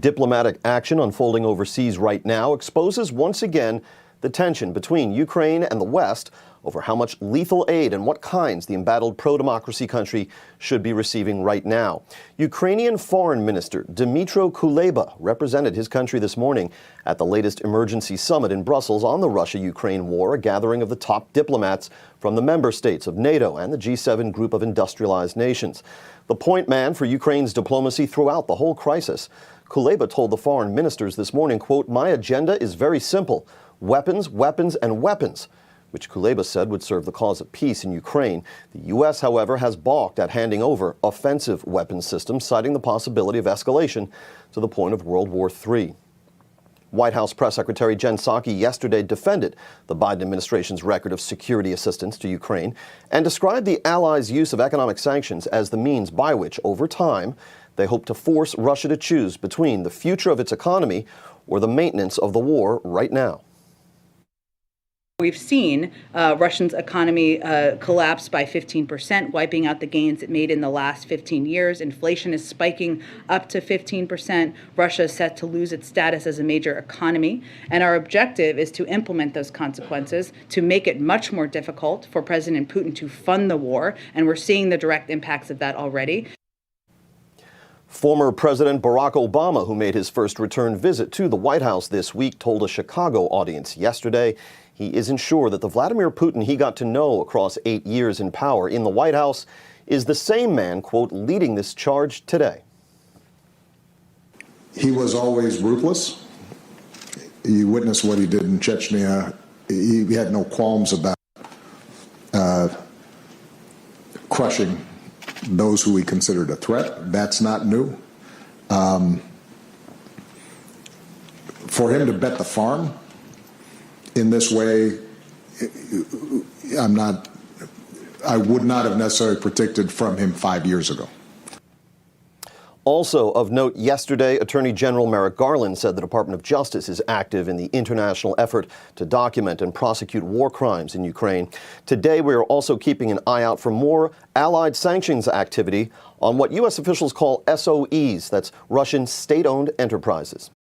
diplomatic action unfolding overseas right now exposes once again the tension between Ukraine and the West over how much lethal aid and what kinds the embattled pro-democracy country should be receiving right now. Ukrainian Foreign Minister Dmytro Kuleba represented his country this morning at the latest emergency summit in Brussels on the Russia-Ukraine war, a gathering of the top diplomats from the member states of NATO and the G7 group of industrialized nations. The point man for Ukraine's diplomacy throughout the whole crisis. Kuleba told the foreign ministers this morning, quote, "My agenda is very simple. Weapons, weapons, and weapons," which Kuleba said would serve the cause of peace in Ukraine. The U.S., however, has balked at handing over offensive weapons systems, citing the possibility of escalation to the point of World War III. White House Press Secretary Jen Psaki yesterday defended the Biden administration's record of security assistance to Ukraine and described the allies' use of economic sanctions as the means by which, over time, they hope to force Russia to choose between the future of its economy or the maintenance of the war right now. We've seen Russia's economy collapse by 15%, wiping out the gains it made in the last 15 years. Inflation is spiking up to 15%. Russia is set to lose its status as a major economy. And our objective is to implement those consequences, to make it much more difficult for President Putin to fund the war. And we're seeing the direct impacts of that already. Former President Barack Obama, who made his first return visit to the White House this week, told a Chicago audience yesterday he isn't sure that the Vladimir Putin he got to know across 8 years in power in the White House is the same man, quote, leading this charge today. He was always ruthless. You witnessed what he did in Chechnya. He had no qualms about crushing those who he considered a threat. That's not new. For him to bet the farm in this way, I would not have necessarily predicted from him 5 years ago. Also of note yesterday, Attorney General Merrick Garland said the Department of Justice is active in the international effort to document and prosecute war crimes in Ukraine. Today, we are also keeping an eye out for more Allied sanctions activity on what U.S. officials call SOEs, that's Russian state-owned enterprises.